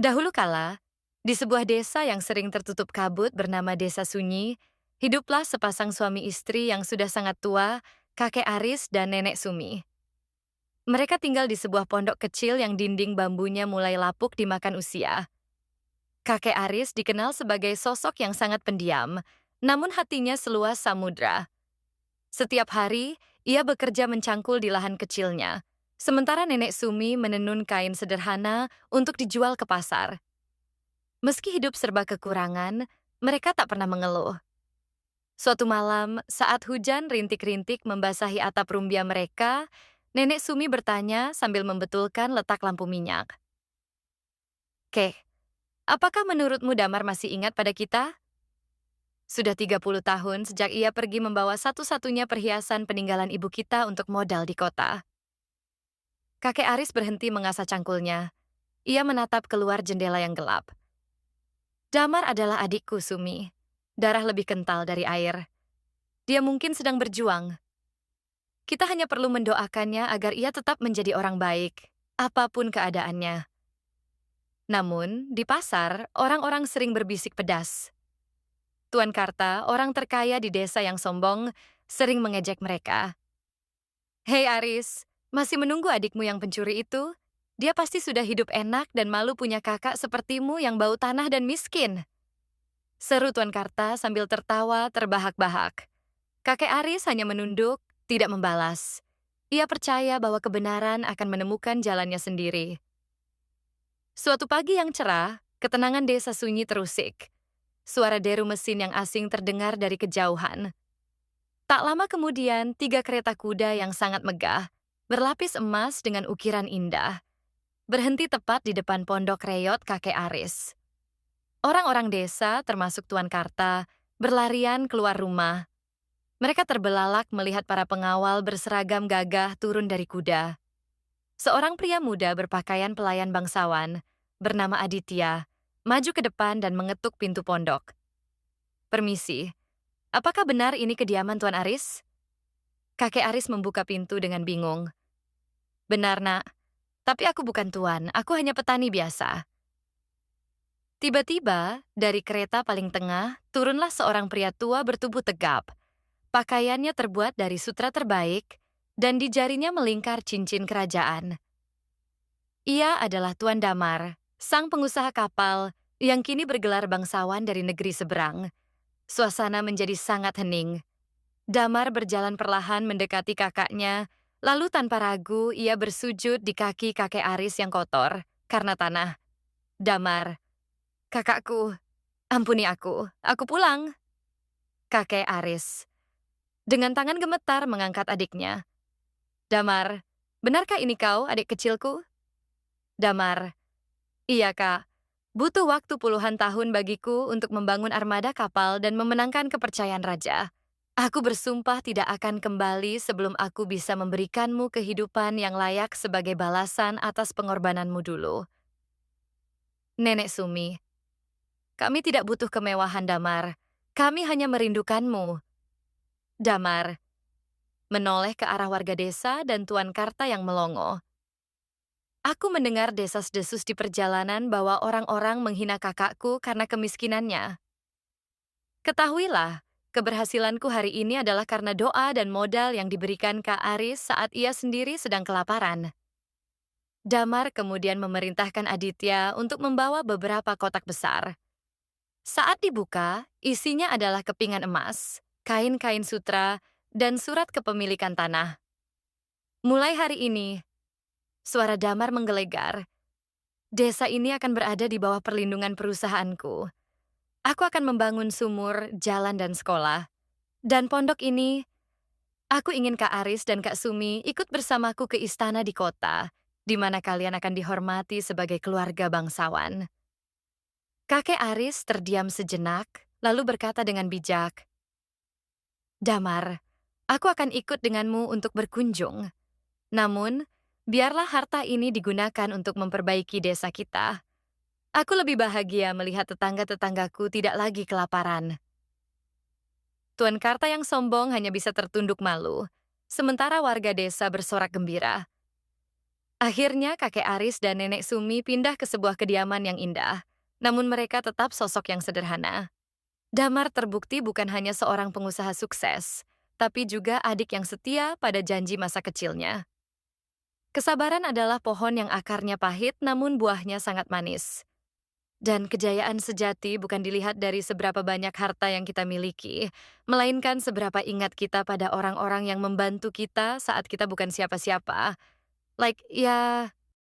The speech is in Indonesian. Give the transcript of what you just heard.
Dahulu kala, di sebuah desa yang sering tertutup kabut bernama Desa Sunyi, hiduplah sepasang suami istri yang sudah sangat tua, kakek Aris dan nenek Sumi. Mereka tinggal di sebuah pondok kecil yang dinding bambunya mulai lapuk dimakan usia. Kakek Aris dikenal sebagai sosok yang sangat pendiam, namun hatinya seluas samudra. Setiap hari, ia bekerja mencangkul di lahan kecilnya, sementara nenek Sumi menenun kain sederhana untuk dijual ke pasar. Meski hidup serba kekurangan, mereka tak pernah mengeluh. Suatu malam, saat hujan rintik-rintik membasahi atap rumbia mereka, nenek Sumi bertanya sambil membetulkan letak lampu minyak. Keh, apakah menurutmu Damar masih ingat pada kita? Sudah 30 tahun sejak ia pergi membawa satu-satunya perhiasan peninggalan ibu kita untuk modal di kota. Kakek Aris berhenti mengasah cangkulnya. Ia menatap keluar jendela yang gelap. Damar adalah adikku, Sumi. Darah lebih kental dari air. Dia mungkin sedang berjuang. Kita hanya perlu mendoakannya agar ia tetap menjadi orang baik, apapun keadaannya. Namun, di pasar, orang-orang sering berbisik pedas. Tuan Karta, orang terkaya di desa yang sombong, sering mengejek mereka. Hei Aris, masih menunggu adikmu yang pencuri itu? Dia pasti sudah hidup enak dan malu punya kakak sepertimu yang bau tanah dan miskin. Seru Tuan Karta sambil tertawa terbahak-bahak. Kakek Aris hanya menunduk, tidak membalas. Ia percaya bahwa kebenaran akan menemukan jalannya sendiri. Suatu pagi yang cerah, ketenangan desa sunyi terusik. Suara deru mesin yang asing terdengar dari kejauhan. Tak lama kemudian, 3 kereta kuda yang sangat megah, berlapis emas dengan ukiran indah, berhenti tepat di depan pondok reyot kakek Aris. Orang-orang desa, termasuk Tuan Karta, berlarian keluar rumah. Mereka terbelalak melihat para pengawal berseragam gagah turun dari kuda. Seorang pria muda berpakaian pelayan bangsawan, bernama Aditya, maju ke depan dan mengetuk pintu pondok. Permisi, apakah benar ini kediaman Tuan Aris? Kakek Aris membuka pintu dengan bingung. Benar, Nak. Tapi aku bukan tuan, aku hanya petani biasa. Tiba-tiba, dari kereta paling tengah, turunlah seorang pria tua bertubuh tegap. Pakaiannya terbuat dari sutra terbaik, dan di jarinya melingkar cincin kerajaan. Ia adalah Tuan Damar, sang pengusaha kapal yang kini bergelar bangsawan dari negeri seberang. Suasana menjadi sangat hening. Damar berjalan perlahan mendekati kakaknya, lalu tanpa ragu ia bersujud di kaki kakek Aris yang kotor karena tanah. Damar, kakakku, ampuni aku pulang. Kakek Aris, dengan tangan gemetar mengangkat adiknya. Damar, benarkah ini kau, adik kecilku? Damar, iya kak, butuh waktu puluhan tahun bagiku untuk membangun armada kapal dan memenangkan kepercayaan raja. Aku bersumpah tidak akan kembali sebelum aku bisa memberikanmu kehidupan yang layak sebagai balasan atas pengorbananmu dulu. Nenek Sumi, kami tidak butuh kemewahan Damar. Kami hanya merindukanmu. Damar menoleh ke arah warga desa dan Tuan Karta yang melongo. Aku mendengar desas-desus di perjalanan bahwa orang-orang menghina kakakku karena kemiskinannya. Ketahuilah, keberhasilanku hari ini adalah karena doa dan modal yang diberikan Kak Aris saat ia sendiri sedang kelaparan. Damar kemudian memerintahkan Aditya untuk membawa beberapa kotak besar. Saat dibuka, isinya adalah kepingan emas, kain-kain sutra, dan surat kepemilikan tanah. Mulai hari ini, suara Damar menggelegar. Desa ini akan berada di bawah perlindungan perusahaanku. Aku akan membangun sumur, jalan, dan sekolah. Dan pondok ini, aku ingin Kak Aris dan Kak Sumi ikut bersamaku ke istana di kota, di mana kalian akan dihormati sebagai keluarga bangsawan. Kakek Aris terdiam sejenak, lalu berkata dengan bijak, Damar, aku akan ikut denganmu untuk berkunjung. Namun, biarlah harta ini digunakan untuk memperbaiki desa kita. Aku lebih bahagia melihat tetangga-tetanggaku tidak lagi kelaparan. Tuan Karta yang sombong hanya bisa tertunduk malu, sementara warga desa bersorak gembira. Akhirnya kakek Aris dan nenek Sumi pindah ke sebuah kediaman yang indah. Namun mereka tetap sosok yang sederhana. Damar terbukti bukan hanya seorang pengusaha sukses, tapi juga adik yang setia pada janji masa kecilnya. Kesabaran adalah pohon yang akarnya pahit namun buahnya sangat manis. Dan kejayaan sejati bukan dilihat dari seberapa banyak harta yang kita miliki, melainkan seberapa ingat kita pada orang-orang yang membantu kita saat kita bukan siapa-siapa. Like, ya,